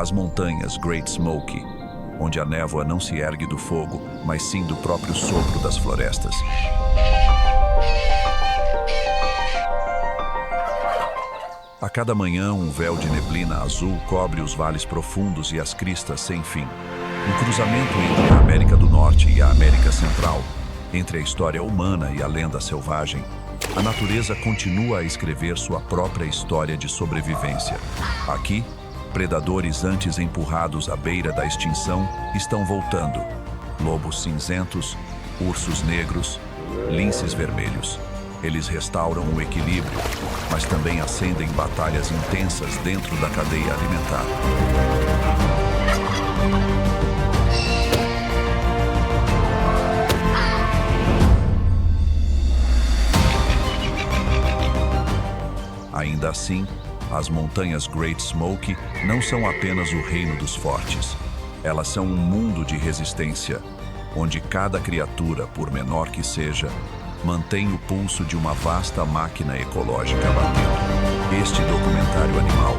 as montanhas Great Smoky, onde a névoa não se ergue do fogo, mas sim do próprio sopro das florestas. A cada manhã, um véu de neblina azul cobre os vales profundos e as cristas sem fim. No cruzamento entre a América do Norte e a América Central, entre a história humana e a lenda selvagem, a natureza continua a escrever sua própria história de sobrevivência. Aqui, predadores antes empurrados à beira da extinção estão voltando. Lobos cinzentos, ursos negros, linces vermelhos. Eles restauram o equilíbrio, mas também acendem batalhas intensas dentro da cadeia alimentar. Ainda assim, as montanhas Great Smoky não são apenas o reino dos fortes. Elas são um mundo de resistência, onde cada criatura, por menor que seja, mantém o pulso de uma vasta máquina ecológica batendo. Este documentário animal,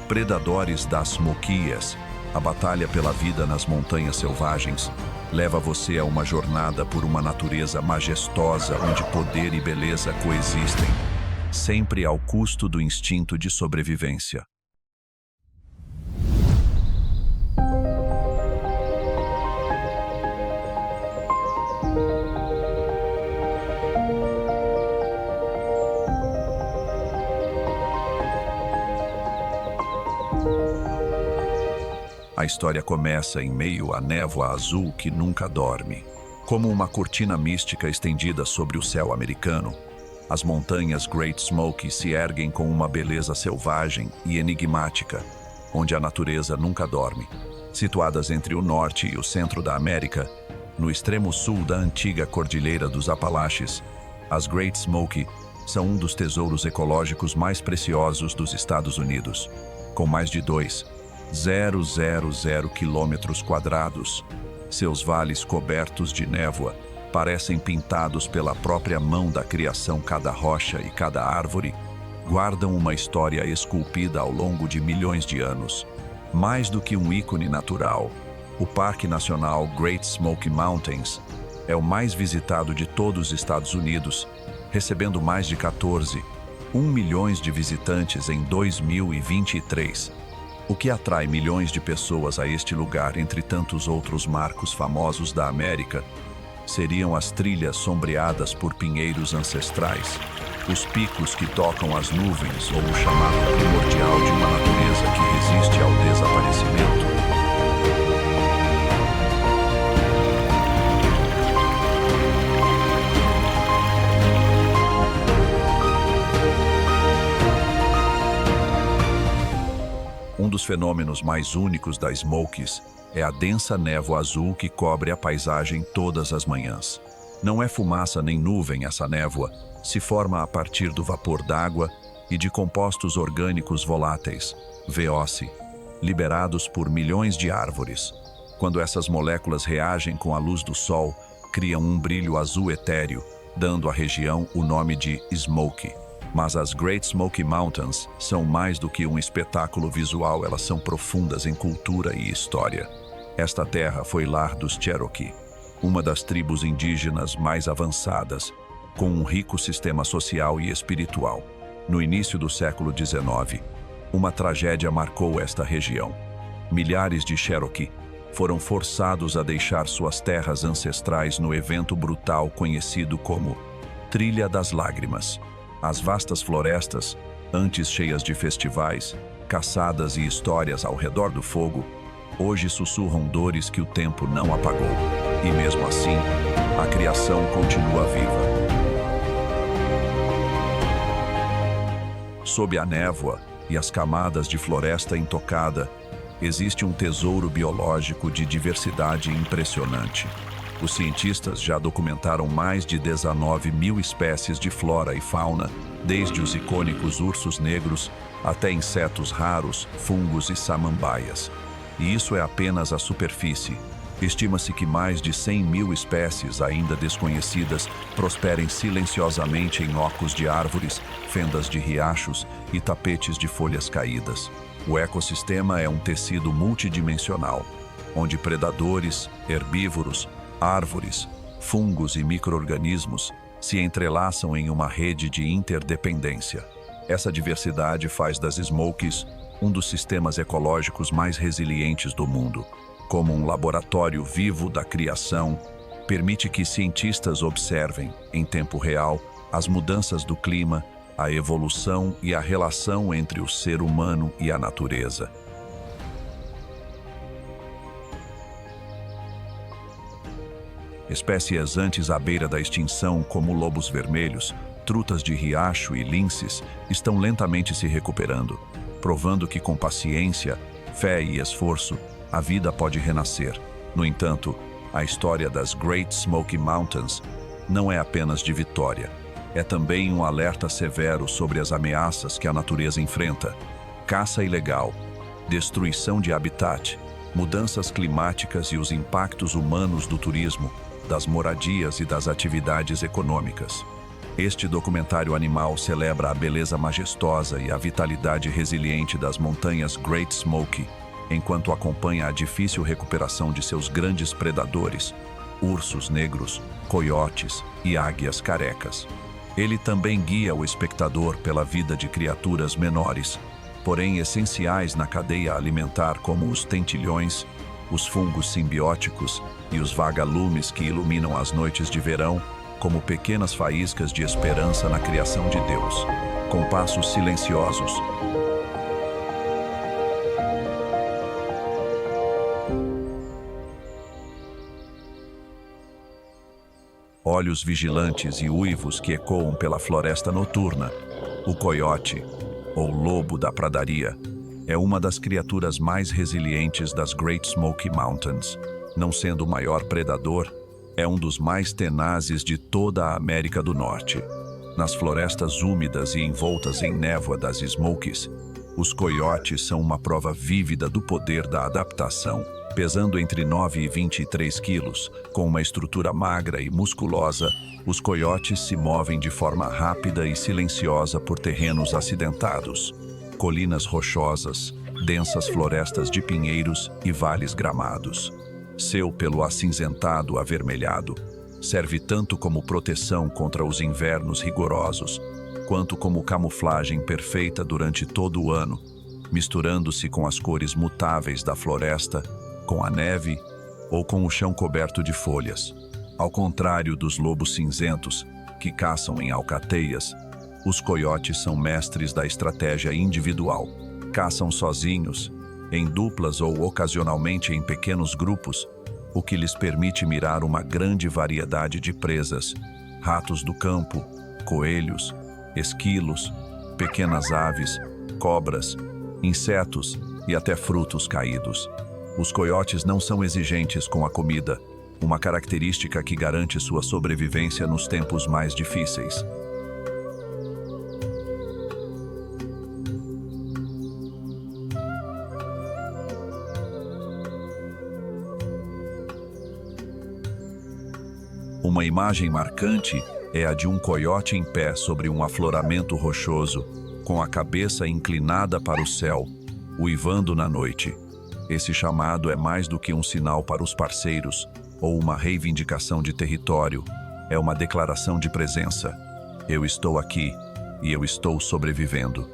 Predadores das Smokias, a batalha pela vida nas montanhas selvagens, leva você a uma jornada por uma natureza majestosa onde poder e beleza coexistem, sempre ao custo do instinto de sobrevivência. A história começa em meio à névoa azul que nunca dorme. Como uma cortina mística estendida sobre o céu americano, as montanhas Great Smoky se erguem com uma beleza selvagem e enigmática, onde a natureza nunca dorme. Situadas entre o norte e o centro da América, no extremo sul da antiga Cordilheira dos Apalaches, as Great Smoky são um dos tesouros ecológicos mais preciosos dos Estados Unidos, com mais de 2,000 quilômetros quadrados. Seus vales cobertos de névoa parecem pintados pela própria mão da criação. Cada rocha e cada árvore guardam uma história esculpida ao longo de milhões de anos. Mais do que um ícone natural, o Parque Nacional Great Smoky Mountains é o mais visitado de todos os Estados Unidos, recebendo mais de 1 milhões de visitantes em 2023, o que atrai milhões de pessoas a este lugar. Entre tantos outros marcos famosos da América, seriam as trilhas sombreadas por pinheiros ancestrais, os picos que tocam as nuvens ou o chamado primordial de uma natureza que resiste ao desaparecimento. Um dos fenômenos mais únicos das Smokies é a densa névoa azul que cobre a paisagem todas as manhãs. Não é fumaça nem nuvem. Essa névoa se forma a partir do vapor d'água e de compostos orgânicos voláteis, VOC, liberados por milhões de árvores. Quando essas moléculas reagem com a luz do sol, criam um brilho azul etéreo, dando à região o nome de Smoky. Mas as Great Smoky Mountains são mais do que um espetáculo visual. Elas são profundas em cultura e história. Esta terra foi lar dos Cherokee, uma das tribos indígenas mais avançadas, com um rico sistema social e espiritual. No início do século XIX, uma tragédia marcou esta região. Milhares de Cherokee foram forçados a deixar suas terras ancestrais no evento brutal conhecido como Trilha das Lágrimas. As vastas florestas, antes cheias de festivais, caçadas e histórias ao redor do fogo, hoje sussurram dores que o tempo não apagou. E mesmo assim, a criação continua viva. Sob a névoa e as camadas de floresta intocada, existe um tesouro biológico de diversidade impressionante. Os cientistas já documentaram mais de 19 mil espécies de flora e fauna, desde os icônicos ursos negros até insetos raros, fungos e samambaias. E isso é apenas a superfície. Estima-se que mais de 100 mil espécies ainda desconhecidas prosperem silenciosamente em ocos de árvores, fendas de riachos e tapetes de folhas caídas. O ecossistema é um tecido multidimensional, onde predadores, herbívoros, árvores, fungos e micro-organismos se entrelaçam em uma rede de interdependência. Essa diversidade faz das Smokies um dos sistemas ecológicos mais resilientes do mundo. Como um laboratório vivo da criação, permite que cientistas observem, em tempo real, as mudanças do clima, a evolução e a relação entre o ser humano e a natureza. Espécies antes à beira da extinção, como lobos vermelhos, trutas de riacho e linces, estão lentamente se recuperando, provando que com paciência, fé e esforço, a vida pode renascer. No entanto, a história das Great Smoky Mountains não é apenas de vitória. É também um alerta severo sobre as ameaças que a natureza enfrenta: caça ilegal, destruição de habitat, mudanças climáticas e os impactos humanos do turismo, das moradias e das atividades econômicas. Este documentário animal celebra a beleza majestosa e a vitalidade resiliente das montanhas Great Smoky, enquanto acompanha a difícil recuperação de seus grandes predadores, ursos negros, coiotes e águias carecas. Ele também guia o espectador pela vida de criaturas menores, porém essenciais na cadeia alimentar, como os tentilhões, os fungos simbióticos e os vagalumes que iluminam as noites de verão, como pequenas faíscas de esperança na criação de Deus, com passos silenciosos. Olhos vigilantes e uivos que ecoam pela floresta noturna. O coiote, ou lobo da pradaria, é uma das criaturas mais resilientes das Great Smoky Mountains. Não sendo o maior predador, é um dos mais tenazes de toda a América do Norte. Nas florestas úmidas e envoltas em névoa das Smokies, os coiotes são uma prova vívida do poder da adaptação. Pesando entre 9 e 23 quilos, com uma estrutura magra e musculosa, os coiotes se movem de forma rápida e silenciosa por terrenos acidentados, colinas rochosas, densas florestas de pinheiros e vales gramados. Seu pelo acinzentado avermelhado serve tanto como proteção contra os invernos rigorosos, quanto como camuflagem perfeita durante todo o ano, misturando-se com as cores mutáveis da floresta, com a neve ou com o chão coberto de folhas. Ao contrário dos lobos cinzentos, que caçam em alcateias, os coiotes são mestres da estratégia individual. Caçam sozinhos, em duplas ou ocasionalmente em pequenos grupos, o que lhes permite mirar uma grande variedade de presas: ratos do campo, coelhos, esquilos, pequenas aves, cobras, insetos e até frutos caídos. Os coiotes não são exigentes com a comida, uma característica que garante sua sobrevivência nos tempos mais difíceis. Uma imagem marcante é a de um coiote em pé sobre um afloramento rochoso, com a cabeça inclinada para o céu, uivando na noite. Esse chamado é mais do que um sinal para os parceiros ou uma reivindicação de território. É uma declaração de presença. Eu estou aqui e eu estou sobrevivendo.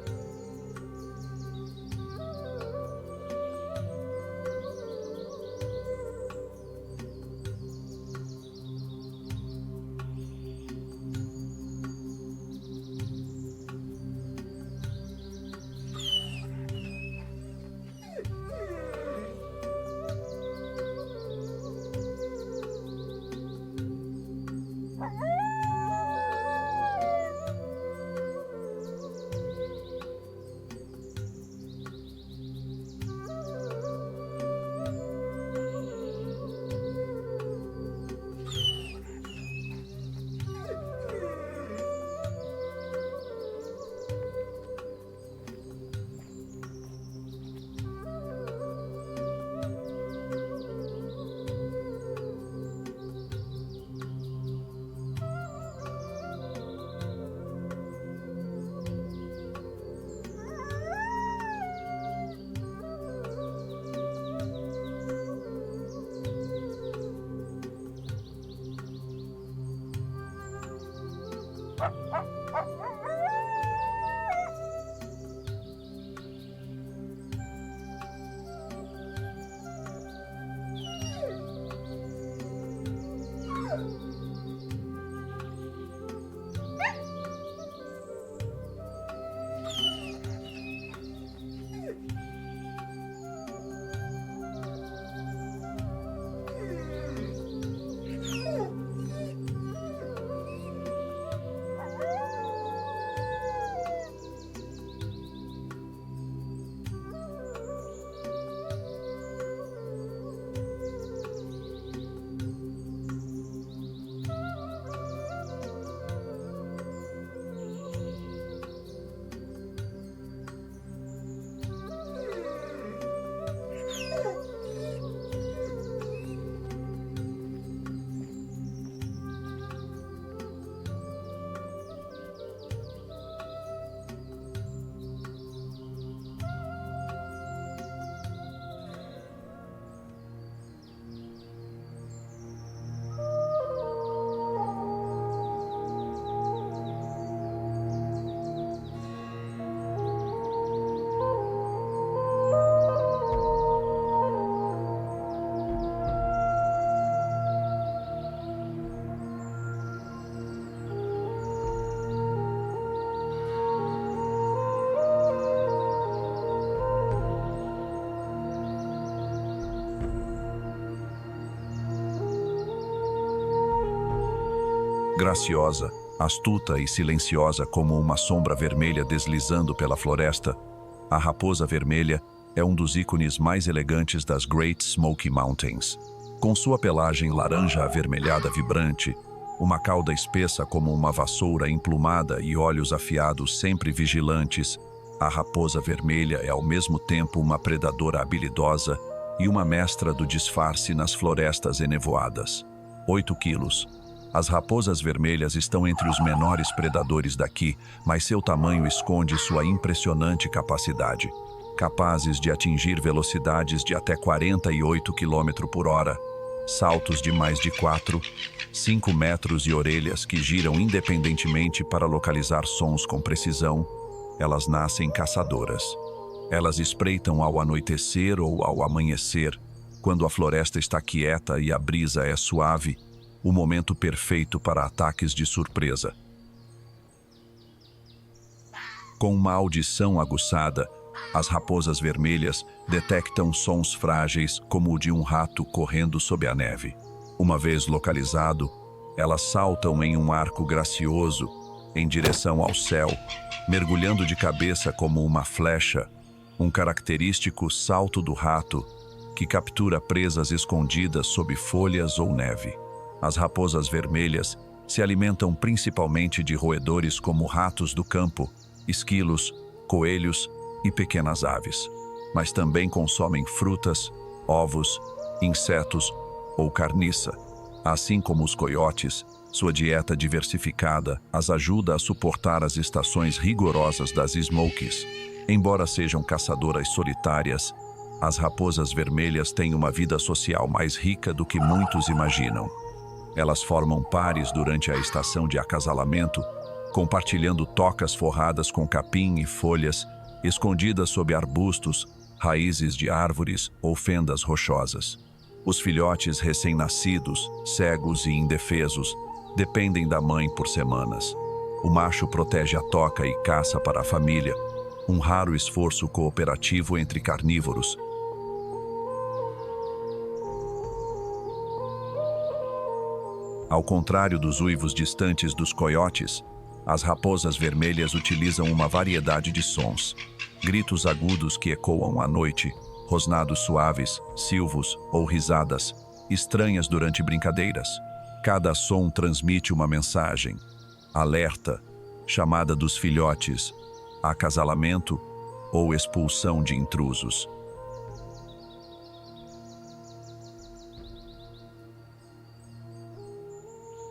Graciosa, astuta e silenciosa como uma sombra vermelha deslizando pela floresta, a raposa vermelha é um dos ícones mais elegantes das Great Smoky Mountains. Com sua pelagem laranja avermelhada vibrante, uma cauda espessa como uma vassoura emplumada e olhos afiados sempre vigilantes, a raposa vermelha é ao mesmo tempo uma predadora habilidosa e uma mestra do disfarce nas florestas enevoadas. 8 quilos. As raposas vermelhas estão entre os menores predadores daqui, mas seu tamanho esconde sua impressionante capacidade. Capazes de atingir velocidades de até 48 km por hora, saltos de mais de 4, 5 metros e orelhas que giram independentemente para localizar sons com precisão, elas nascem caçadoras. Elas espreitam ao anoitecer ou ao amanhecer, quando a floresta está quieta e a brisa é suave, o momento perfeito para ataques de surpresa. Com uma audição aguçada, as raposas vermelhas detectam sons frágeis como o de um rato correndo sob a neve. Uma vez localizado, elas saltam em um arco gracioso em direção ao céu, mergulhando de cabeça como uma flecha, um característico salto do rato que captura presas escondidas sob folhas ou neve. As raposas vermelhas se alimentam principalmente de roedores como ratos do campo, esquilos, coelhos e pequenas aves, mas também consomem frutas, ovos, insetos ou carniça. Assim como os coiotes, sua dieta diversificada as ajuda a suportar as estações rigorosas das Smokies. Embora sejam caçadoras solitárias, as raposas vermelhas têm uma vida social mais rica do que muitos imaginam. Elas formam pares durante a estação de acasalamento, compartilhando tocas forradas com capim e folhas, escondidas sob arbustos, raízes de árvores ou fendas rochosas. Os filhotes recém-nascidos, cegos e indefesos, dependem da mãe por semanas. O macho protege a toca e caça para a família, um raro esforço cooperativo entre carnívoros. Ao contrário dos uivos distantes dos coiotes, as raposas vermelhas utilizam uma variedade de sons. Gritos agudos que ecoam à noite, rosnados suaves, silvos ou risadas, estranhas durante brincadeiras. Cada som transmite uma mensagem. Alerta, chamada dos filhotes, acasalamento ou expulsão de intrusos.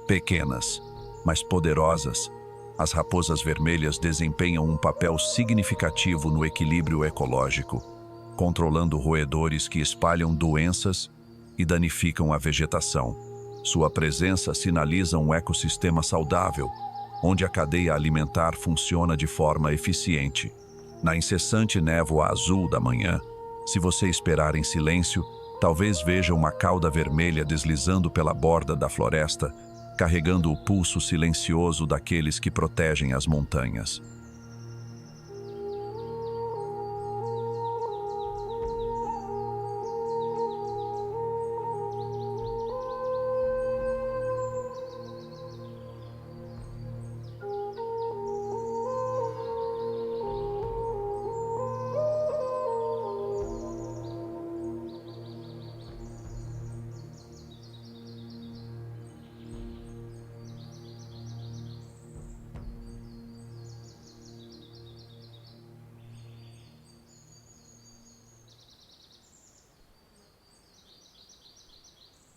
Pequenas, mas poderosas, as raposas vermelhas desempenham um papel significativo no equilíbrio ecológico, controlando roedores que espalham doenças e danificam a vegetação. Sua presença sinaliza um ecossistema saudável, onde a cadeia alimentar funciona de forma eficiente. Na incessante névoa azul da manhã, se você esperar em silêncio, talvez veja uma cauda vermelha deslizando pela borda da floresta, carregando o pulso silencioso daqueles que protegem as montanhas.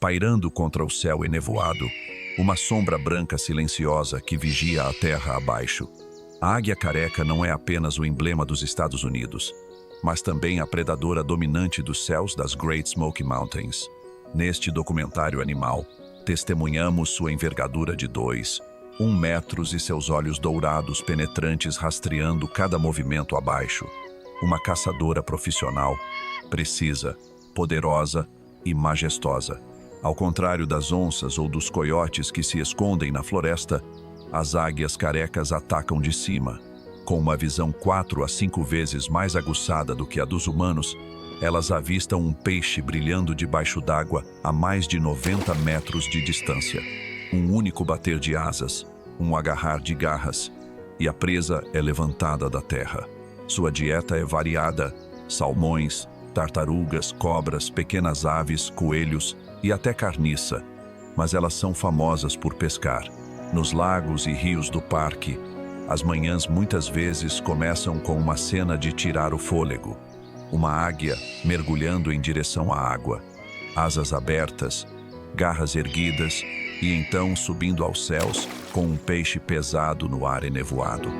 Pairando contra o céu enevoado, uma sombra branca silenciosa que vigia a terra abaixo. A águia careca não é apenas o emblema dos Estados Unidos, mas também a predadora dominante dos céus das Great Smoky Mountains. Neste documentário animal, testemunhamos sua envergadura de 1 metros e seus olhos dourados penetrantes rastreando cada movimento abaixo. Uma caçadora profissional, precisa, poderosa e majestosa. Ao contrário das onças ou dos coiotes que se escondem na floresta, as águias carecas atacam de cima. Com uma visão 4 a 5 vezes mais aguçada do que a dos humanos, elas avistam um peixe brilhando debaixo d'água a mais de 90 metros de distância. Um único bater de asas, um agarrar de garras, e a presa é levantada da terra. Sua dieta é variada: salmões, tartarugas, cobras, pequenas aves, coelhos e até carniça. Mas elas são famosas por pescar. Nos lagos e rios do parque, as manhãs muitas vezes começam com uma cena de tirar o fôlego. Uma águia mergulhando em direção à água, asas abertas, garras erguidas e então subindo aos céus com um peixe pesado no ar enevoado.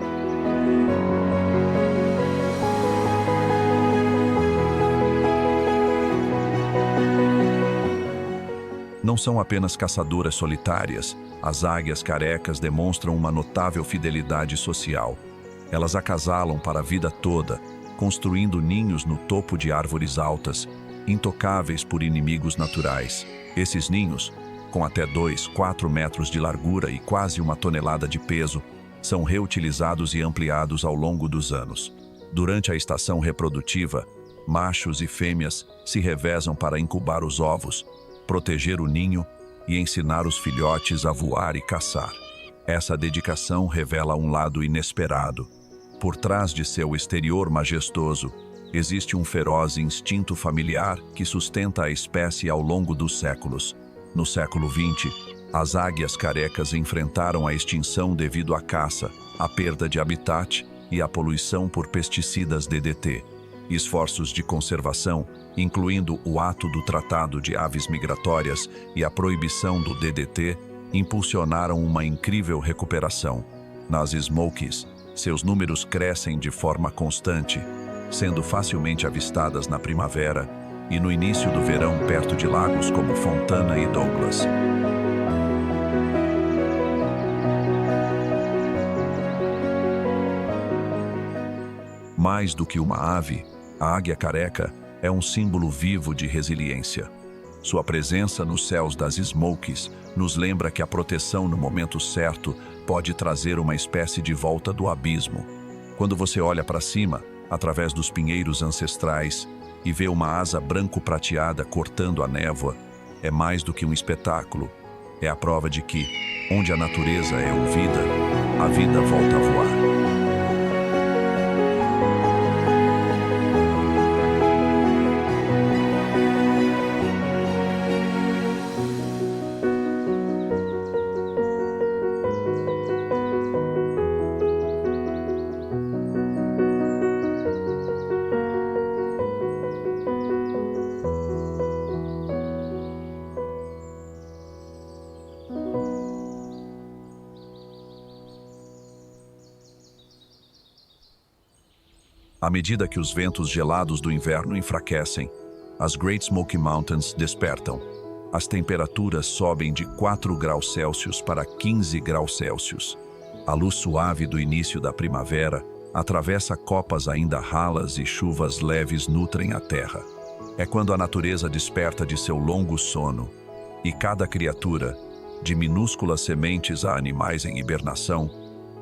Não são apenas caçadoras solitárias, as águias carecas demonstram uma notável fidelidade social. Elas acasalam para a vida toda, construindo ninhos no topo de árvores altas, intocáveis por inimigos naturais. Esses ninhos, com até 2-4 metros de largura e quase 1 tonelada de peso, são reutilizados e ampliados ao longo dos anos. Durante a estação reprodutiva, machos e fêmeas se revezam para incubar os ovos, proteger o ninho e ensinar os filhotes a voar e caçar. Essa dedicação revela um lado inesperado. Por trás de seu exterior majestoso, existe um feroz instinto familiar que sustenta a espécie ao longo dos séculos. No século XX, as águias carecas enfrentaram a extinção devido à caça, à perda de habitat e à poluição por pesticidas DDT. Esforços de conservação, incluindo o ato do Tratado de Aves Migratórias e a proibição do DDT, impulsionaram uma incrível recuperação. Nas Smokies, seus números crescem de forma constante, sendo facilmente avistadas na primavera e no início do verão perto de lagos como Fontana e Douglas. Mais do que uma ave, a águia careca é um símbolo vivo de resiliência. Sua presença nos céus das Smokies nos lembra que a proteção no momento certo pode trazer uma espécie de volta do abismo. Quando você olha para cima, através dos pinheiros ancestrais, e vê uma asa branco-prateada cortando a névoa, é mais do que um espetáculo. É a prova de que, onde a natureza é ouvida, a vida volta a voar. À medida que os ventos gelados do inverno enfraquecem, as Great Smoky Mountains despertam. As temperaturas sobem de 4 graus Celsius para 15 graus Celsius. A luz suave do início da primavera atravessa copas ainda ralas e chuvas leves nutrem a terra. É quando a natureza desperta de seu longo sono, e cada criatura, de minúsculas sementes a animais em hibernação,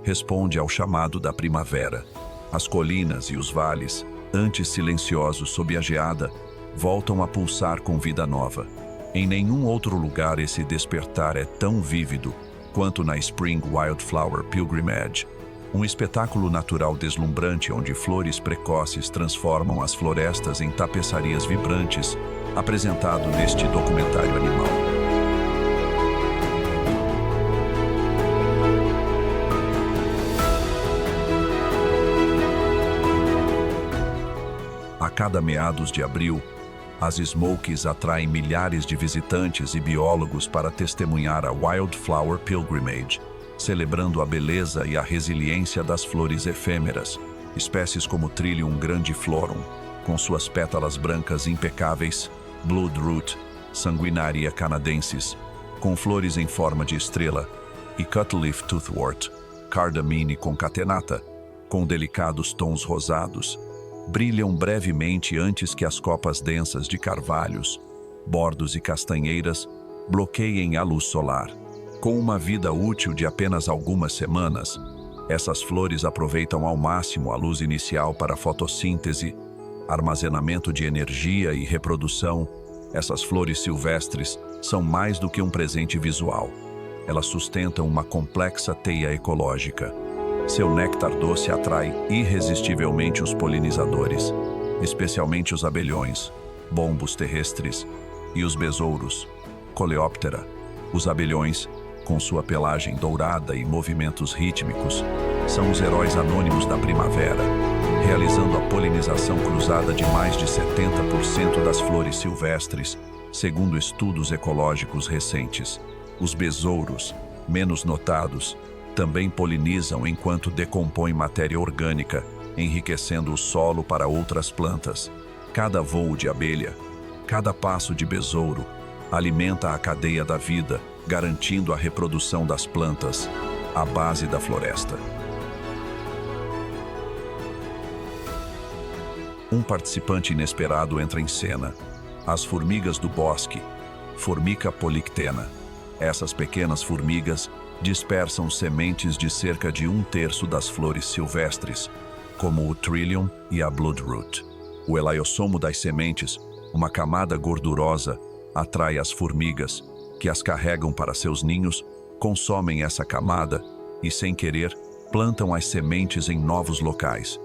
responde ao chamado da primavera. As colinas e os vales, antes silenciosos sob a geada, voltam a pulsar com vida nova. Em nenhum outro lugar esse despertar é tão vívido quanto na Spring Wildflower Pilgrimage, um espetáculo natural deslumbrante onde flores precoces transformam as florestas em tapeçarias vibrantes, apresentado neste documentário animal. A cada meados de abril, as Smokies atraem milhares de visitantes e biólogos para testemunhar a Wildflower Pilgrimage, celebrando a beleza e a resiliência das flores efêmeras, espécies como Trillium grandiflorum, com suas pétalas brancas impecáveis, Bloodroot, Sanguinaria canadensis, com flores em forma de estrela, e Cutleaf Toothwort, Cardamine concatenata, com delicados tons rosados, brilham brevemente antes que as copas densas de carvalhos, bordos e castanheiras bloqueiem a luz solar. Com uma vida útil de apenas algumas semanas, essas flores aproveitam ao máximo a luz inicial para fotossíntese, armazenamento de energia e reprodução. Essas flores silvestres são mais do que um presente visual. elas sustentam uma complexa teia ecológica. Seu néctar doce atrai irresistivelmente os polinizadores, especialmente os abelhões, bombos terrestres e os besouros, Coleóptera. Os abelhões, com sua pelagem dourada e movimentos rítmicos, são os heróis anônimos da primavera, realizando a polinização cruzada de mais de 70% das flores silvestres, segundo estudos ecológicos recentes. Os besouros, menos notados, também polinizam enquanto decompõem matéria orgânica, enriquecendo o solo para outras plantas. Cada voo de abelha, cada passo de besouro, alimenta a cadeia da vida, garantindo a reprodução das plantas, a base da floresta. Um participante inesperado entra em cena. As formigas do bosque, Formica polictena. Essas pequenas formigas dispersam sementes de cerca de 1/3 das flores silvestres, como o Trillium e a Bloodroot. O elaiosomo das sementes, uma camada gordurosa, atrai as formigas, que as carregam para seus ninhos, consomem essa camada e, sem querer, plantam as sementes em novos locais.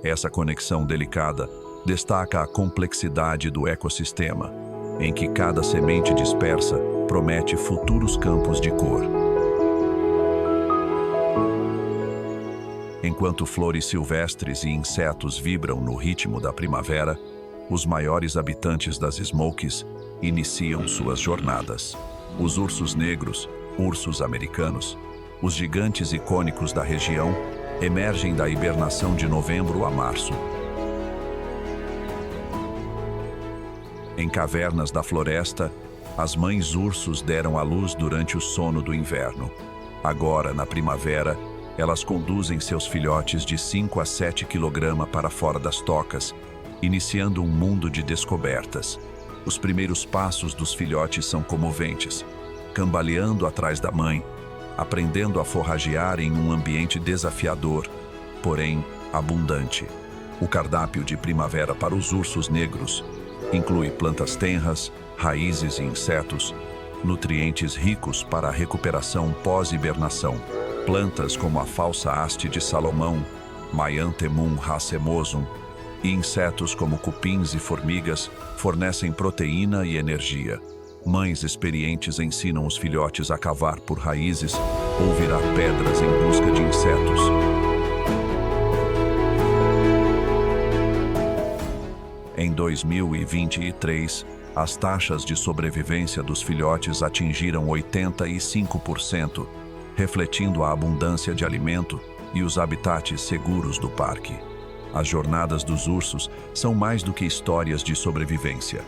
Essa conexão delicada destaca a complexidade do ecossistema, em que cada semente dispersa promete futuros campos de cor. Enquanto flores silvestres e insetos vibram no ritmo da primavera, os maiores habitantes das Smokies iniciam suas jornadas. Os ursos negros, ursos americanos, os gigantes icônicos da região, emergem da hibernação de novembro a março. Em cavernas da floresta, as mães ursos deram à luz durante o sono do inverno. Agora, na primavera, elas conduzem seus filhotes de 5 a 7 kg para fora das tocas, iniciando um mundo de descobertas. Os primeiros passos dos filhotes são comoventes, cambaleando atrás da mãe, aprendendo a forragear em um ambiente desafiador, porém abundante. O cardápio de primavera para os ursos negros inclui plantas tenras, raízes e insetos, nutrientes ricos para a recuperação pós-hibernação. Plantas como a falsa haste de Salomão, Maianthemum racemosum, e insetos como cupins e formigas fornecem proteína e energia. Mães experientes ensinam os filhotes a cavar por raízes ou virar pedras em busca de insetos. Em 2023, as taxas de sobrevivência dos filhotes atingiram 85%, refletindo a abundância de alimento e os habitats seguros do parque. As jornadas dos ursos são mais do que histórias de sobrevivência.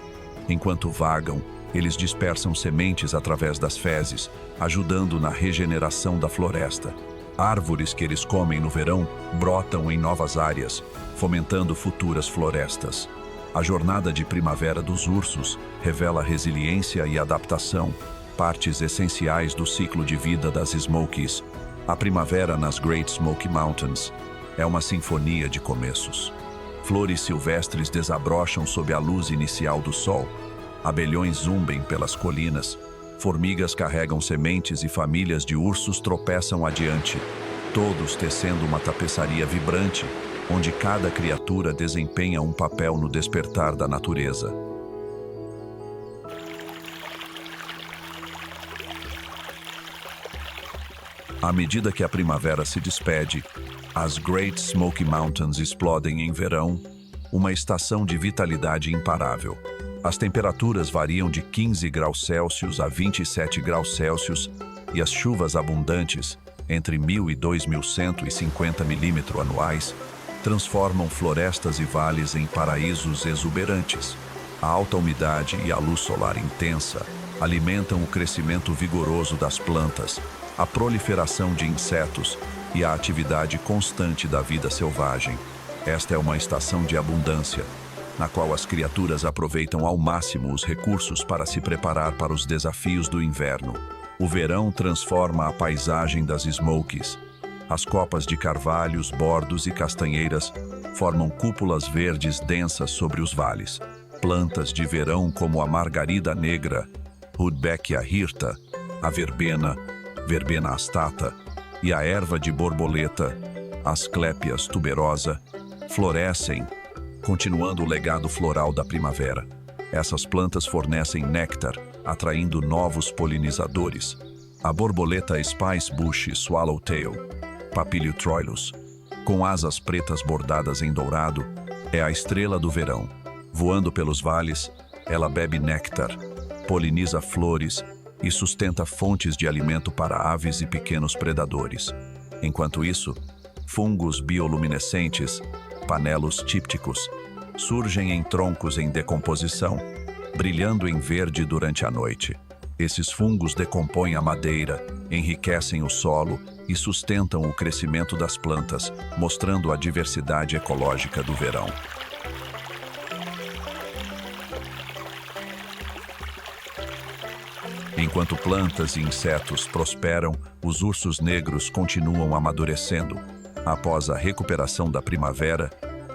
Enquanto vagam, eles dispersam sementes através das fezes, ajudando na regeneração da floresta. Árvores que eles comem no verão brotam em novas áreas, fomentando futuras florestas. A jornada de primavera dos ursos revela resiliência e adaptação, partes essenciais do ciclo de vida das Smokies. A primavera nas Great Smoky Mountains é uma sinfonia de começos. Flores silvestres desabrocham sob a luz inicial do sol. Abelhões zumbem pelas colinas. Formigas carregam sementes e famílias de ursos tropeçam adiante, todos tecendo uma tapeçaria vibrante, onde cada criatura desempenha um papel no despertar da natureza. À medida que a primavera se despede, as Great Smoky Mountains explodem em verão, uma estação de vitalidade imparável. As temperaturas variam de 15 graus Celsius a 27 graus Celsius e as chuvas abundantes, entre 1.000 e 2.150 milímetros anuais, transformam florestas e vales em paraísos exuberantes. A alta umidade e a luz solar intensa alimentam o crescimento vigoroso das plantas, a proliferação de insetos e a atividade constante da vida selvagem. Esta é uma estação de abundância, na qual as criaturas aproveitam ao máximo os recursos para se preparar para os desafios do inverno. O verão transforma a paisagem das Smokies. As copas de carvalhos, bordos e castanheiras formam cúpulas verdes densas sobre os vales. Plantas de verão como a margarida negra, Rudbeckia hirta, a verbena, Verbena astata, e a erva de borboleta, Asclepias tuberosa, florescem, continuando o legado floral da primavera. Essas plantas fornecem néctar, atraindo novos polinizadores. A borboleta Spice Bush Swallowtail, Papilio troilus, com asas pretas bordadas em dourado, é a estrela do verão. Voando pelos vales, ela bebe néctar, poliniza flores e sustenta fontes de alimento para aves e pequenos predadores. Enquanto isso, fungos bioluminescentes, panelos típticos, surgem em troncos em decomposição, brilhando em verde durante a noite. Esses fungos decompõem a madeira, enriquecem o solo e sustentam o crescimento das plantas, mostrando a diversidade ecológica do verão. Enquanto plantas e insetos prosperam, os ursos negros continuam amadurecendo. Após a recuperação da primavera,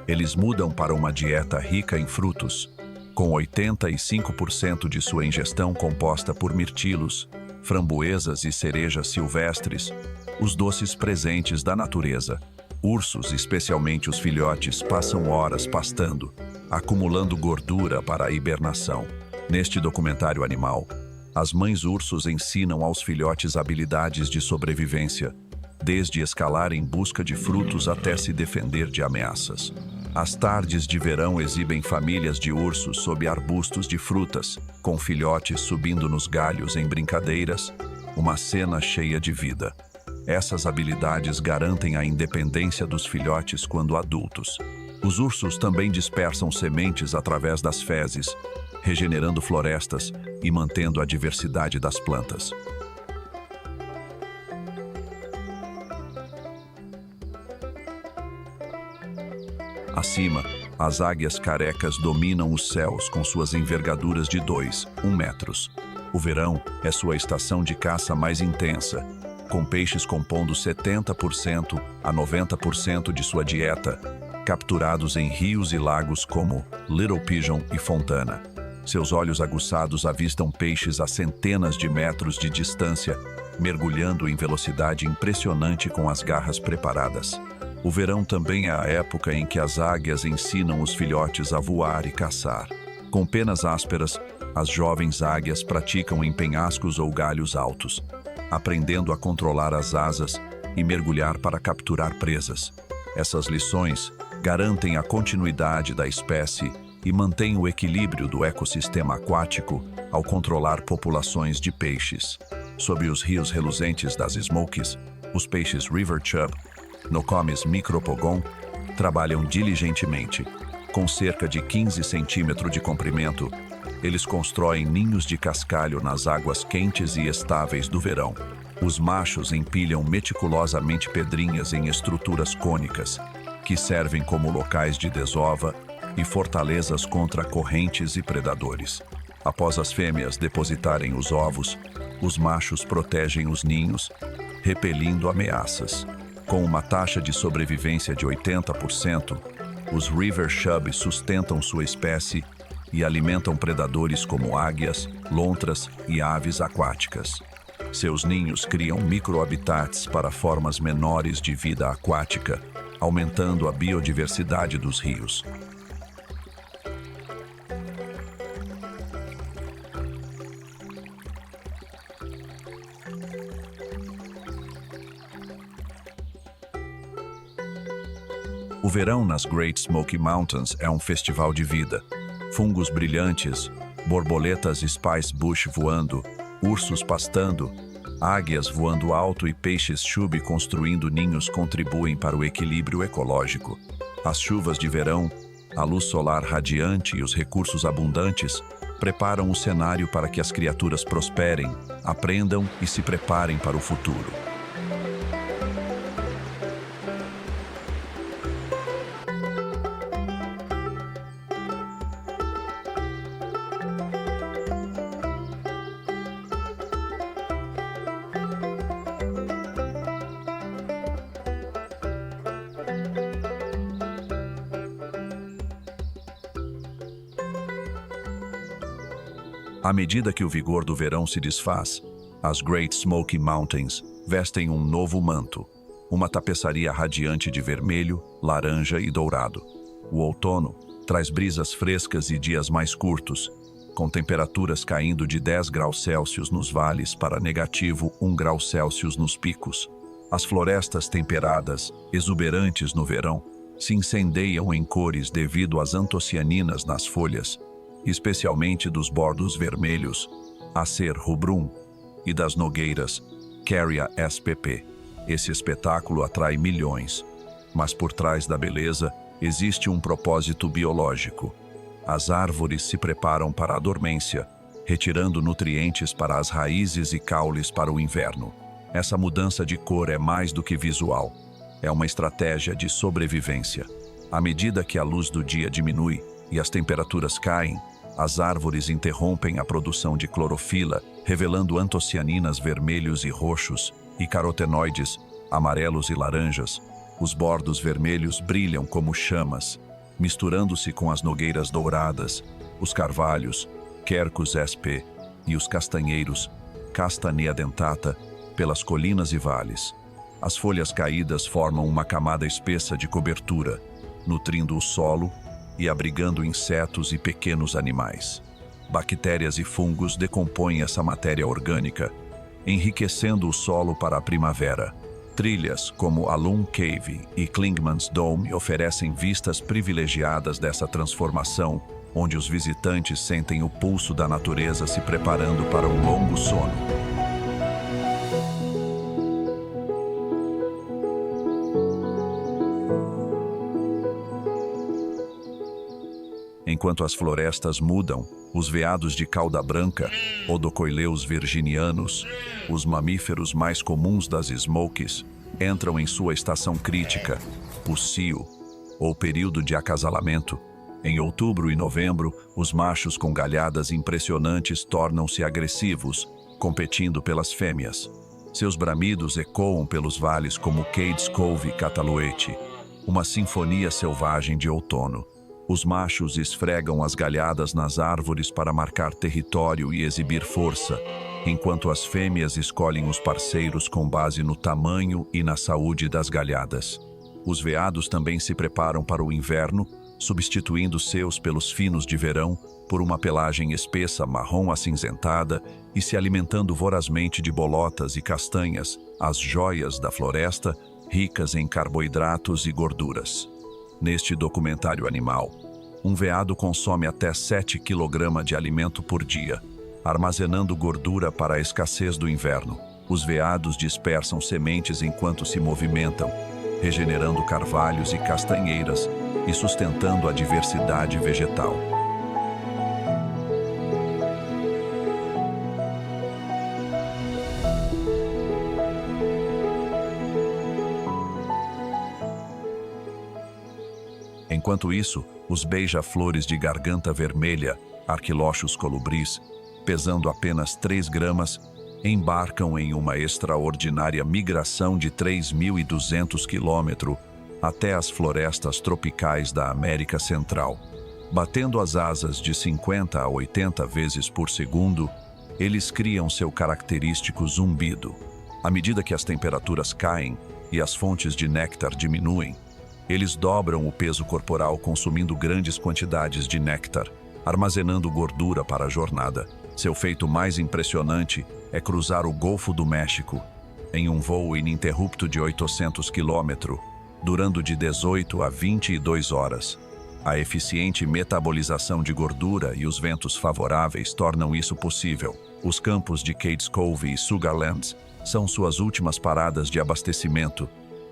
eles mudam para uma dieta rica em frutos, com 85% de sua ingestão composta por mirtilos, framboesas e cerejas silvestres, os doces presentes da natureza. Ursos, especialmente os filhotes, passam horas pastando, acumulando gordura para a hibernação. Neste documentário animal, as mães ursos ensinam aos filhotes habilidades de sobrevivência, desde escalar em busca de frutos até se defender de ameaças. As tardes de verão exibem famílias de ursos sob arbustos de frutas, com filhotes subindo nos galhos em brincadeiras, uma cena cheia de vida. Essas habilidades garantem a independência dos filhotes quando adultos. Os ursos também dispersam sementes através das fezes, regenerando florestas e mantendo a diversidade das plantas. Acima, as águias carecas dominam os céus com suas envergaduras de 2-1 metros. O verão é sua estação de caça mais intensa, com peixes compondo 70% a 90% de sua dieta, capturados em rios e lagos como Little Pigeon e Fontana. Seus olhos aguçados avistam peixes a centenas de metros de distância, mergulhando em velocidade impressionante com as garras preparadas. O verão também é a época em que as águias ensinam os filhotes a voar e caçar. Com penas ásperas, as jovens águias praticam em penhascos ou galhos altos, aprendendo a controlar as asas e mergulhar para capturar presas. Essas lições garantem a continuidade da espécie e mantêm o equilíbrio do ecossistema aquático ao controlar populações de peixes. Sob os rios reluzentes das Smokies, os peixes River Chub, Nokomis micropogon, trabalham diligentemente. Com cerca de 15 centímetros de comprimento, eles constroem ninhos de cascalho nas águas quentes e estáveis do verão. Os machos empilham meticulosamente pedrinhas em estruturas cônicas, que servem como locais de desova e fortalezas contra correntes e predadores. Após as fêmeas depositarem os ovos, os machos protegem os ninhos, repelindo ameaças. Com uma taxa de sobrevivência de 80%, os River Chub sustentam sua espécie e alimentam predadores como águias, lontras e aves aquáticas. Seus ninhos criam microhabitats para formas menores de vida aquática, aumentando a biodiversidade dos rios. O verão nas Great Smoky Mountains é um festival de vida. Fungos brilhantes, borboletas Spice Bush voando, ursos pastando, águias voando alto e peixes chub construindo ninhos contribuem para o equilíbrio ecológico. As chuvas de verão, a luz solar radiante e os recursos abundantes preparam o cenário para que as criaturas prosperem, aprendam e se preparem para o futuro. À medida que o vigor do verão se desfaz, As Great Smoky Mountains vestem um novo manto, uma tapeçaria radiante de vermelho, laranja e dourado. O outono traz brisas frescas e dias mais curtos, com temperaturas caindo de 10 graus Celsius nos vales para negativo 1 grau Celsius nos picos. As florestas temperadas, exuberantes no verão, se incendeiam em cores devido às antocianinas nas folhas, especialmente dos bordos vermelhos, Acer rubrum, e das nogueiras, Carya spp. Esse espetáculo atrai milhões, mas por trás da beleza existe um propósito biológico. As árvores se preparam para a dormência, retirando nutrientes para as raízes e caules para o inverno. Essa mudança de cor é mais do que visual. É uma estratégia de sobrevivência. À medida que a luz do dia diminui e as temperaturas caem, as árvores interrompem a produção de clorofila, revelando antocianinas vermelhos e roxos e carotenoides amarelos e laranjas. Os bordos vermelhos brilham como chamas, misturando-se com as nogueiras douradas, os carvalhos, Quercus sp. E os castanheiros, Castanea dentata, pelas colinas e vales. As folhas caídas formam uma camada espessa de cobertura, nutrindo o solo e abrigando insetos e pequenos animais. Bactérias e fungos decompõem essa matéria orgânica, enriquecendo o solo para a primavera. Trilhas como Alum Cave e Klingman's Dome oferecem vistas privilegiadas dessa transformação, onde os visitantes sentem o pulso da natureza se preparando para um longo sono. Enquanto as florestas mudam, os veados de cauda branca, Odocoileus virginianus, os mamíferos mais comuns das Smokies, entram em sua estação crítica, o cio, ou período de acasalamento. Em outubro e novembro, os machos com galhadas impressionantes tornam-se agressivos, competindo pelas fêmeas. Seus bramidos ecoam pelos vales como Cades Cove e Cataluete, uma sinfonia selvagem de outono. Os machos esfregam as galhadas nas árvores para marcar território e exibir força, enquanto as fêmeas escolhem os parceiros com base no tamanho e na saúde das galhadas. Os veados também se preparam para o inverno, substituindo seus pelos finos de verão por uma pelagem espessa marrom acinzentada e se alimentando vorazmente de bolotas e castanhas, as joias da floresta, ricas em carboidratos e gorduras. Neste documentário animal, um veado consome até 7 kg de alimento por dia, armazenando gordura para a escassez do inverno. Os veados dispersam sementes enquanto se movimentam, regenerando carvalhos e castanheiras e sustentando a diversidade vegetal. Enquanto isso, os beija-flores de garganta vermelha, Arquilochus colubris, pesando apenas 3 gramas, embarcam em uma extraordinária migração de 3.200 quilômetros até as florestas tropicais da América Central. Batendo as asas de 50 a 80 vezes por segundo, eles criam seu característico zumbido. À medida que as temperaturas caem e as fontes de néctar diminuem, eles dobram o peso corporal consumindo grandes quantidades de néctar, armazenando gordura para a jornada. Seu feito mais impressionante é cruzar o Golfo do México, em um voo ininterrupto de 800 km, durando de 18 a 22 horas. A eficiente metabolização de gordura e os ventos favoráveis tornam isso possível. Os campos de Cades Cove e Sugarlands são suas últimas paradas de abastecimento,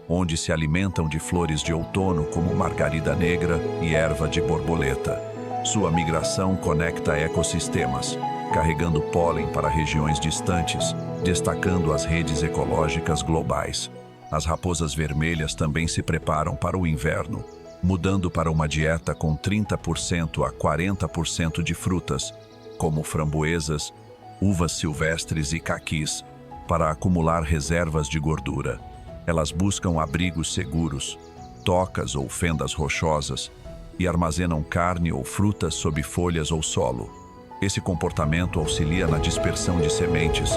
onde se alimentam de flores de outono como margarida negra e erva de borboleta. Sua migração conecta ecossistemas, carregando pólen para regiões distantes, destacando as redes ecológicas globais. As raposas vermelhas também se preparam para o inverno, mudando para uma dieta com 30% a 40% de frutas, como framboesas, uvas silvestres e caquis, para acumular reservas de gordura. Elas buscam abrigos seguros, tocas ou fendas rochosas, e armazenam carne ou frutas sob folhas ou solo. Esse comportamento auxilia na dispersão de sementes,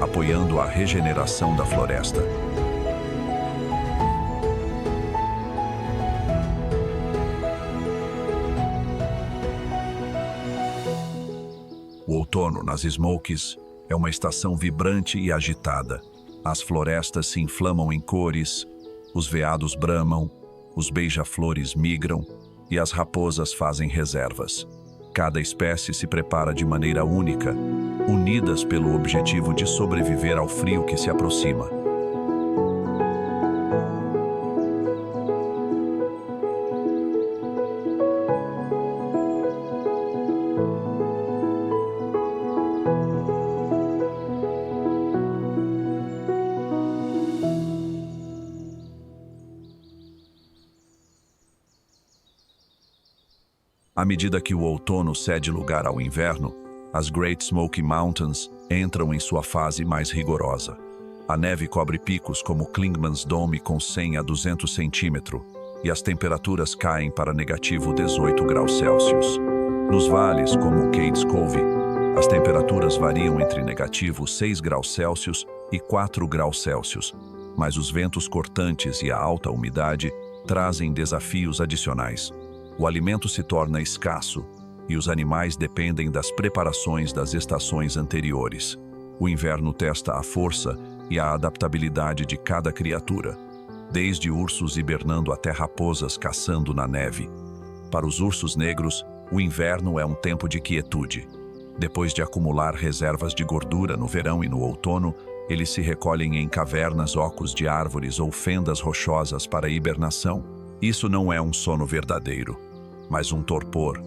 apoiando a regeneração da floresta. O outono nas Smokies é uma estação vibrante e agitada. As florestas se inflamam em cores, os veados bramam, os beija-flores migram e as raposas fazem reservas. Cada espécie se prepara de maneira única, unidas pelo objetivo de sobreviver ao frio que se aproxima. À medida que o outono cede lugar ao inverno, as Great Smoky Mountains entram em sua fase mais rigorosa. A neve cobre picos como Clingman's Dome com 100 a 200 centímetros e as temperaturas caem para negativo 18 graus Celsius. Nos vales, como Cades Cove, as temperaturas variam entre negativo 6 graus Celsius e 4 graus Celsius, mas os ventos cortantes e a alta umidade trazem desafios adicionais. O alimento se torna escasso e os animais dependem das preparações das estações anteriores. O inverno testa a força e a adaptabilidade de cada criatura, desde ursos hibernando até raposas caçando na neve. Para os ursos negros, o inverno é um tempo de quietude. Depois de acumular reservas de gordura no verão e no outono, eles se recolhem em cavernas, ocos de árvores ou fendas rochosas para hibernação. Isso não é um sono verdadeiro, mas um torpor,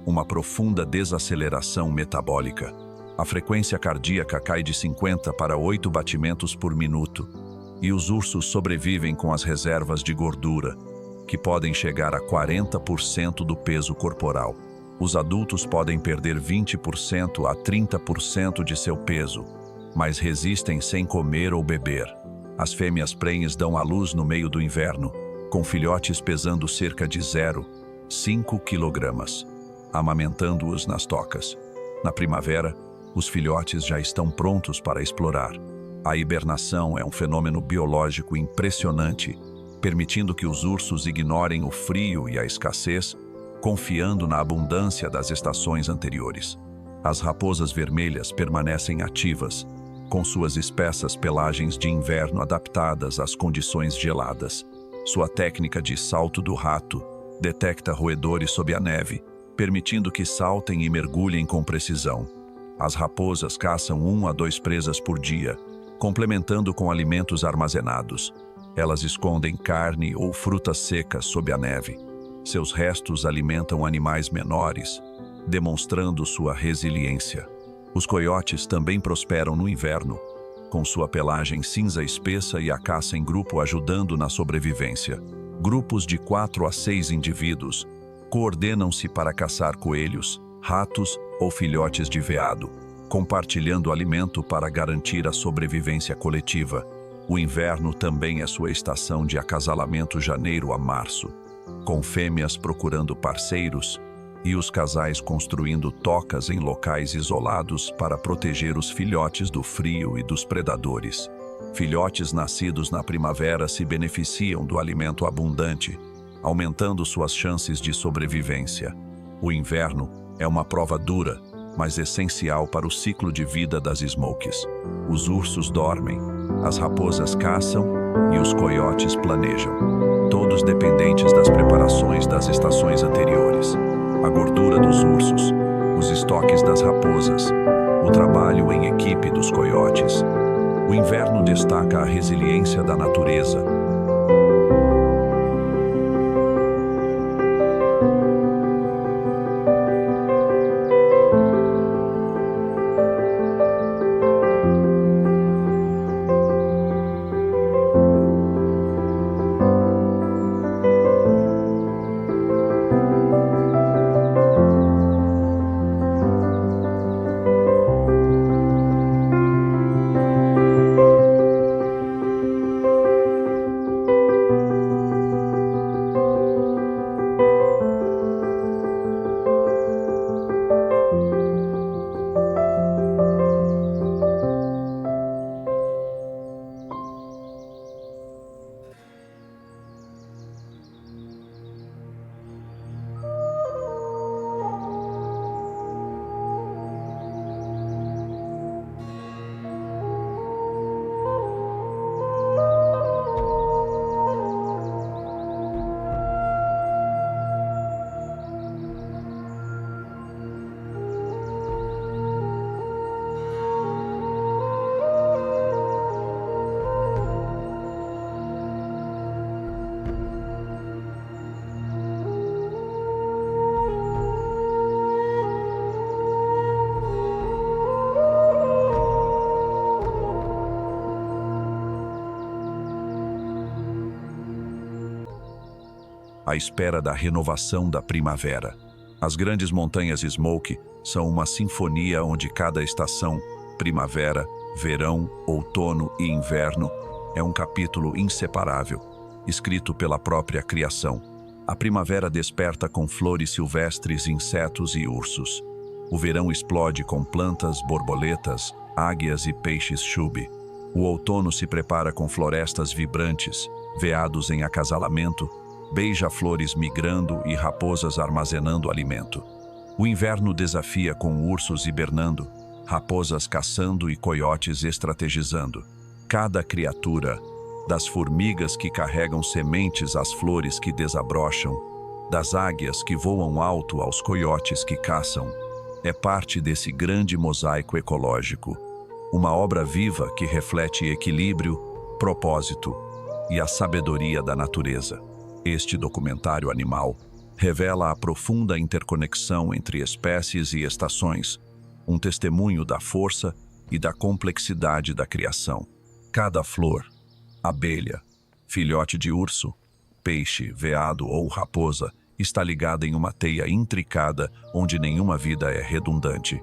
uma profunda desaceleração metabólica. A frequência cardíaca cai de 50 para 8 batimentos por minuto, e os ursos sobrevivem com as reservas de gordura, que podem chegar a 40% do peso corporal. Os adultos podem perder 20% a 30% de seu peso, mas resistem sem comer ou beber. As fêmeas prenhes dão à luz no meio do inverno, com filhotes pesando cerca de 0,5 kg, amamentando-os nas tocas. Na primavera, os filhotes já estão prontos para explorar. A hibernação é um fenômeno biológico impressionante, permitindo que os ursos ignorem o frio e a escassez, confiando na abundância das estações anteriores. As raposas vermelhas permanecem ativas, com suas espessas pelagens de inverno adaptadas às condições geladas. Sua técnica de salto do rato detecta roedores sob a neve, permitindo que saltem e mergulhem com precisão. As raposas caçam 1 a 2 presas por dia, complementando com alimentos armazenados. Elas escondem carne ou frutas secas sob a neve. Seus restos alimentam animais menores, demonstrando sua resiliência. Os coiotes também prosperam no inverno, com sua pelagem cinza espessa e a caça em grupo ajudando na sobrevivência. Grupos de 4 a 6 indivíduos coordenam-se para caçar coelhos, ratos ou filhotes de veado, compartilhando alimento para garantir a sobrevivência coletiva. O inverno também é sua estação de acasalamento, janeiro a março, com fêmeas procurando parceiros e os casais construindo tocas em locais isolados para proteger os filhotes do frio e dos predadores. Filhotes nascidos na primavera se beneficiam do alimento abundante, aumentando suas chances de sobrevivência. O inverno é uma prova dura, mas essencial para o ciclo de vida das Smokies. Os ursos dormem, as raposas caçam e os coiotes planejam, todos dependentes das preparações das estações anteriores. A gordura dos ursos, os estoques das raposas, o trabalho em equipe dos coiotes. O inverno destaca a resiliência da natureza. à espera da renovação da primavera. As grandes montanhas Smoky são uma sinfonia onde cada estação, primavera, verão, outono e inverno, é um capítulo inseparável, escrito pela própria criação. A primavera desperta com flores silvestres, insetos e ursos. O verão explode com plantas, borboletas, águias e peixes chube. O outono se prepara com florestas vibrantes, veados em acasalamento, beija-flores migrando e raposas armazenando alimento. O inverno desafia com ursos hibernando, raposas caçando e coiotes estrategizando. Cada criatura, das formigas que carregam sementes às flores que desabrocham, das águias que voam alto aos coiotes que caçam, é parte desse grande mosaico ecológico, uma obra viva que reflete equilíbrio, propósito e a sabedoria da natureza. Este documentário animal revela a profunda interconexão entre espécies e estações, um testemunho da força e da complexidade da criação. Cada flor, abelha, filhote de urso, peixe, veado ou raposa está ligada em uma teia intricada onde nenhuma vida é redundante.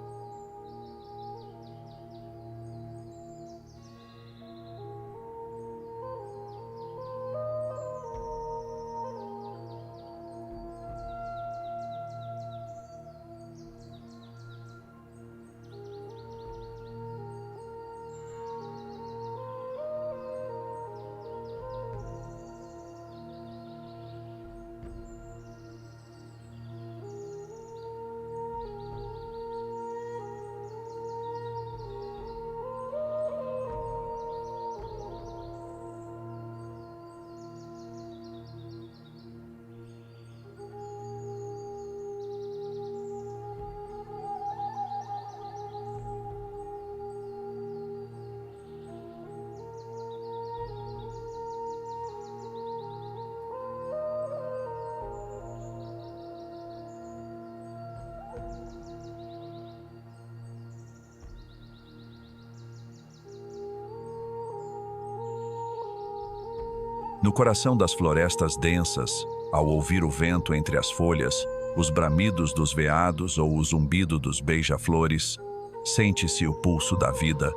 No coração das florestas densas, ao ouvir o vento entre as folhas, os bramidos dos veados ou o zumbido dos beija-flores, sente-se o pulso da vida,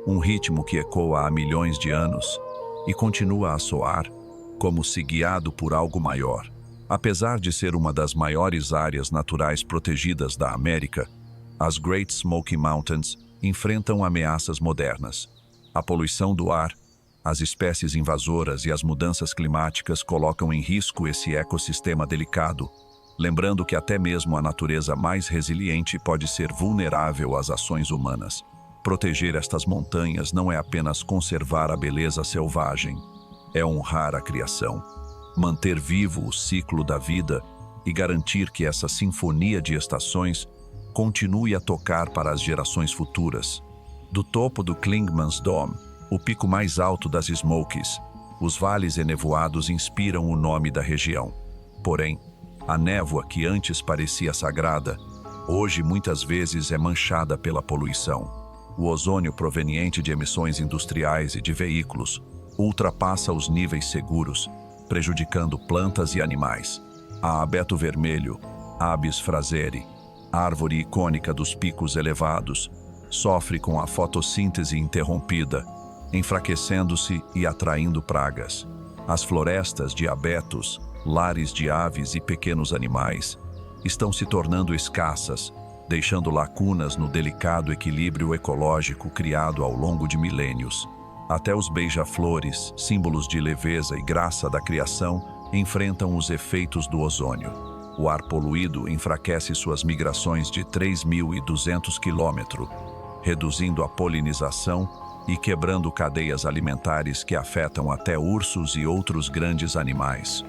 um ritmo que ecoa há milhões de anos e continua a soar como se guiado por algo maior. Apesar de ser uma das maiores áreas naturais protegidas da América, as Great Smoky Mountains enfrentam ameaças modernas. A poluição do ar, as espécies invasoras e as mudanças climáticas colocam em risco esse ecossistema delicado, lembrando que até mesmo a natureza mais resiliente pode ser vulnerável às ações humanas. Proteger estas montanhas não é apenas conservar a beleza selvagem, é honrar a criação, manter vivo o ciclo da vida e garantir que essa sinfonia de estações continue a tocar para as gerações futuras. Do topo do Clingmans Dome, o pico mais alto das Smokies, os vales enevoados inspiram o nome da região. Porém, a névoa que antes parecia sagrada, hoje muitas vezes é manchada pela poluição. O ozônio proveniente de emissões industriais e de veículos ultrapassa os níveis seguros, prejudicando plantas e animais. A abeto vermelho, Abies fraseri, árvore icônica dos picos elevados, sofre com a fotossíntese interrompida, enfraquecendo-se e atraindo pragas. As florestas de abetos, lares de aves e pequenos animais, estão se tornando escassas, deixando lacunas no delicado equilíbrio ecológico criado ao longo de milênios. Até os beija-flores, símbolos de leveza e graça da criação, enfrentam os efeitos do ozônio. O ar poluído enfraquece suas migrações de 3.200 km, reduzindo a polinização e quebrando cadeias alimentares que afetam até ursos e outros grandes animais.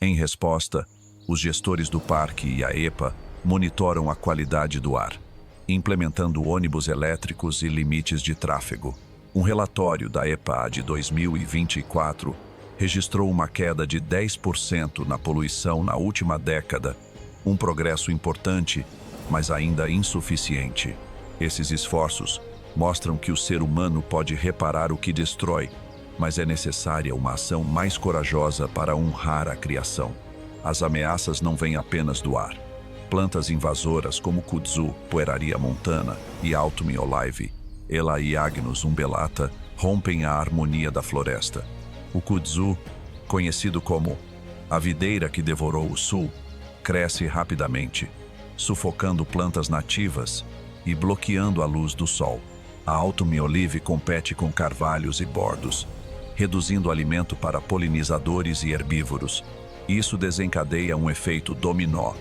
Em resposta, os gestores do parque e a EPA monitoram a qualidade do ar, implementando ônibus elétricos e limites de tráfego. Um relatório da EPA de 2024 registrou uma queda de 10% na poluição na última década, um progresso importante, mas ainda insuficiente. Esses esforços mostram que o ser humano pode reparar o que destrói, mas é necessária uma ação mais corajosa para honrar a criação. As ameaças não vêm apenas do ar. Plantas invasoras como kudzu, Pueraria montana e Altum olive, Elaeagnus umbellata, rompem a harmonia da floresta. O kudzu, conhecido como a videira que devorou o sul, cresce rapidamente, sufocando plantas nativas e bloqueando a luz do sol. A Altum olive compete com carvalhos e bordos, reduzindo alimento para polinizadores e herbívoros. Isso desencadeia um efeito dominó.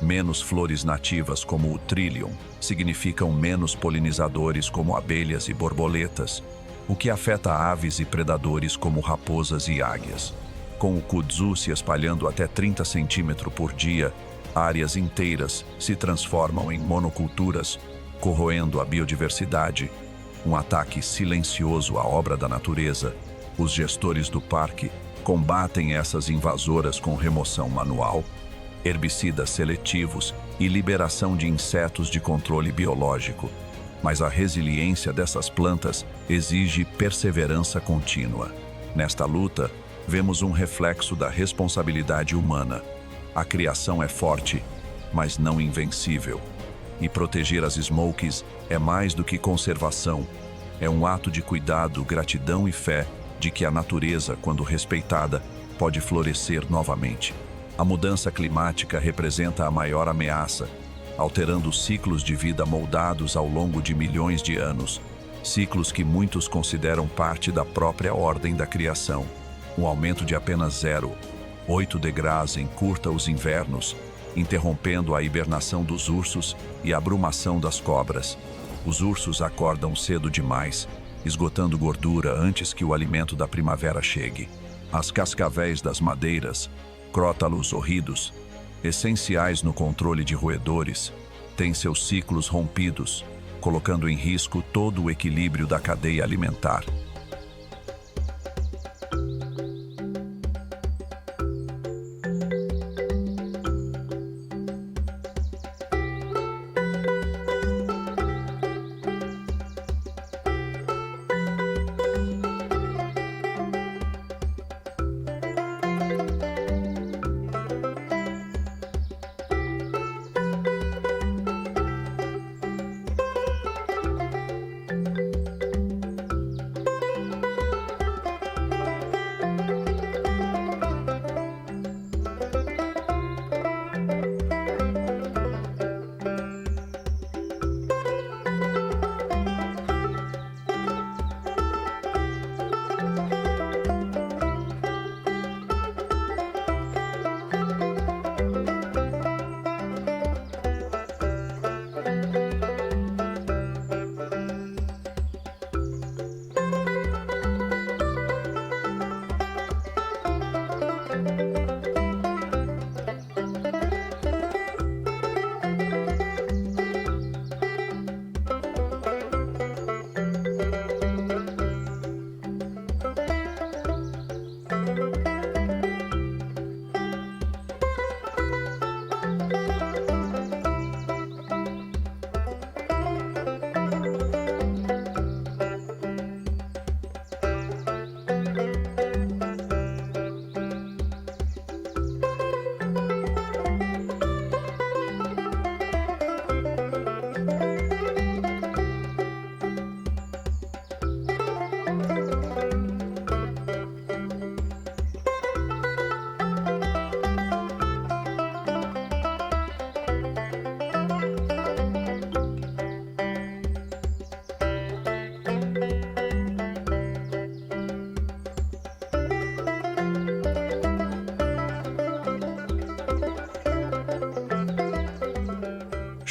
Menos flores nativas como o trillium significam menos polinizadores como abelhas e borboletas, o que afeta aves e predadores como raposas e águias. Com o kudzu se espalhando até 30 centímetros por dia, áreas inteiras se transformam em monoculturas, corroendo a biodiversidade, um ataque silencioso à obra da natureza. Os gestores do parque combatem essas invasoras com remoção manual, herbicidas seletivos e liberação de insetos de controle biológico. Mas a resiliência dessas plantas exige perseverança contínua. Nesta luta, vemos um reflexo da responsabilidade humana. A criação é forte, mas não invencível. E proteger as Smokies é mais do que conservação. É um ato de cuidado, gratidão e fé de que a natureza, quando respeitada, pode florescer novamente. A mudança climática representa a maior ameaça, alterando ciclos de vida moldados ao longo de milhões de anos, ciclos que muitos consideram parte da própria ordem da criação. Um aumento de apenas 0,8 degraus encurta os invernos, interrompendo a hibernação dos ursos e a abrumação das cobras. Os ursos acordam cedo demais, esgotando gordura antes que o alimento da primavera chegue. As cascavéis das madeiras, crótalos horridos, essenciais no controle de roedores, têm seus ciclos rompidos, colocando em risco todo o equilíbrio da cadeia alimentar.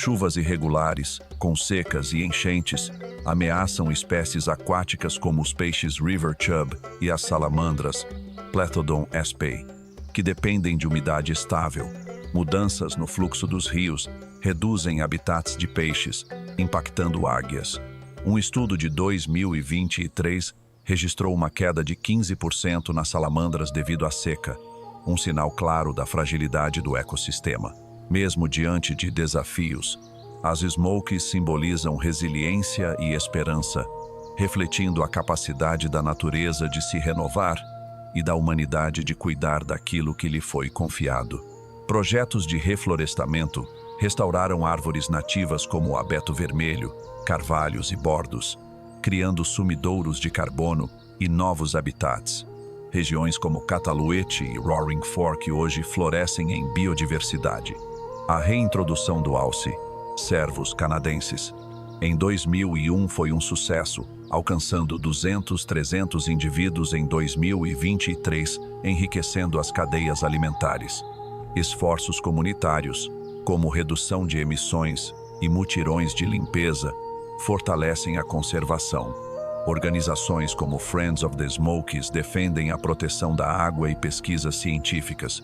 Chuvas irregulares, com secas e enchentes, ameaçam espécies aquáticas como os peixes river chub e as salamandras, Plethodon sp. que dependem de umidade estável. Mudanças no fluxo dos rios reduzem habitats de peixes, impactando águias. Um estudo de 2023 registrou uma queda de 15% nas salamandras devido à seca, um sinal claro da fragilidade do ecossistema. Mesmo diante de desafios, as smokies simbolizam resiliência e esperança, refletindo a capacidade da natureza de se renovar e da humanidade de cuidar daquilo que lhe foi confiado. Projetos de reflorestamento restauraram árvores nativas como o abeto vermelho, carvalhos e bordos, criando sumidouros de carbono e novos habitats. Regiões como Cataluete e Roaring Fork hoje florescem em biodiversidade. A reintrodução do alce, cervos canadenses, em 2001 foi um sucesso, alcançando 300 indivíduos em 2023, enriquecendo as cadeias alimentares. Esforços comunitários, como redução de emissões e mutirões de limpeza, fortalecem a conservação. Organizações como Friends of the Smokies defendem a proteção da água e pesquisas científicas.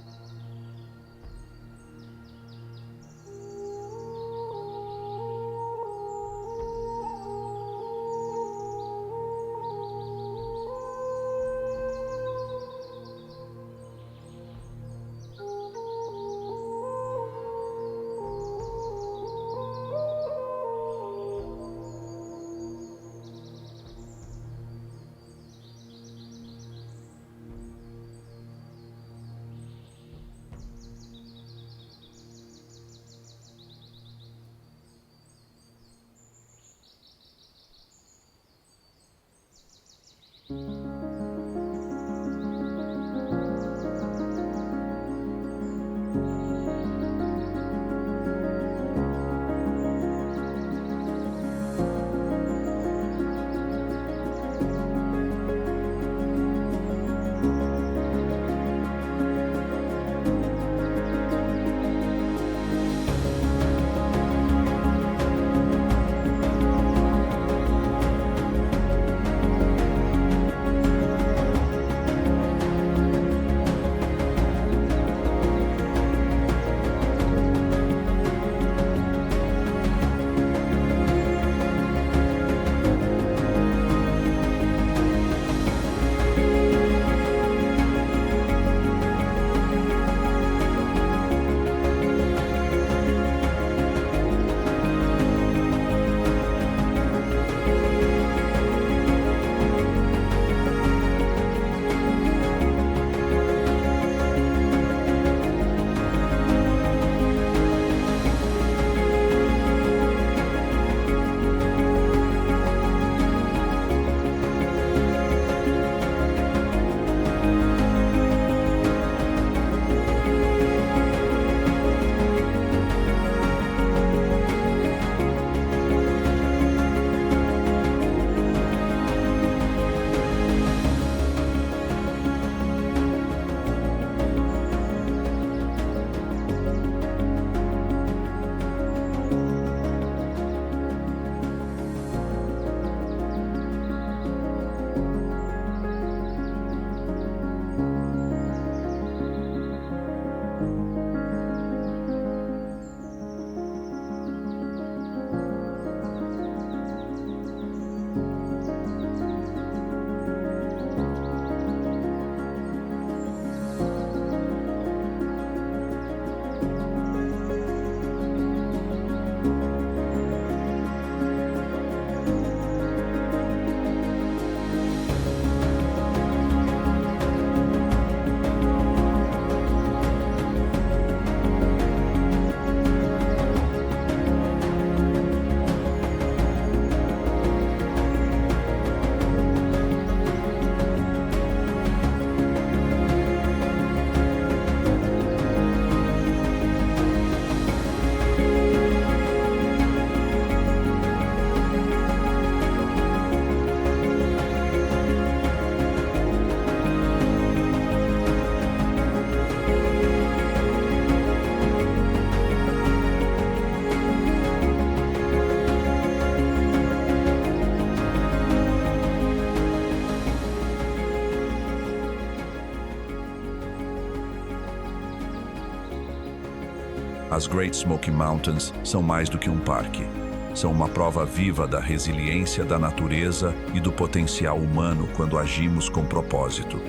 As Great Smoky Mountains são mais do que um parque. São uma prova viva da resiliência da natureza e do potencial humano quando agimos com propósito.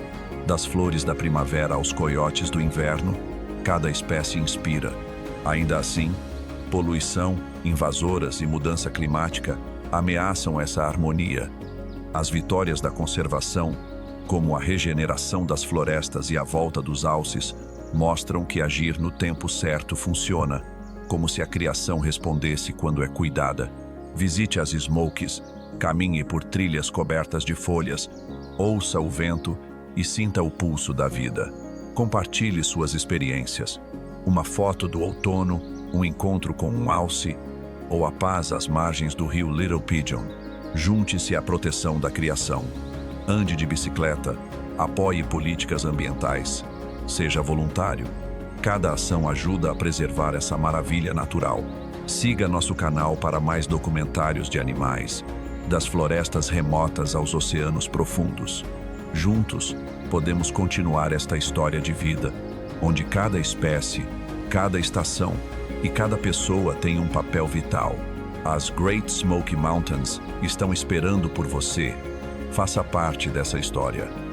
Das flores da primavera aos coiotes do inverno, cada espécie inspira. Ainda assim, poluição, invasoras e mudança climática ameaçam essa harmonia. As vitórias da conservação, como a regeneração das florestas e a volta dos alces, mostram que agir no tempo certo funciona, como se a criação respondesse quando é cuidada. Visite as Smokies, caminhe por trilhas cobertas de folhas, ouça o vento e sinta o pulso da vida. Compartilhe suas experiências. Uma foto do outono, um encontro com um alce ou a paz às margens do rio Little Pigeon. Junte-se à proteção da criação. Ande de bicicleta, apoie políticas ambientais. Seja voluntário. Cada ação ajuda a preservar essa maravilha natural. Siga nosso canal para mais documentários de animais, das florestas remotas aos oceanos profundos. Juntos, podemos continuar esta história de vida, onde cada espécie, cada estação e cada pessoa tem um papel vital. As Great Smoky Mountains estão esperando por você. Faça parte dessa história.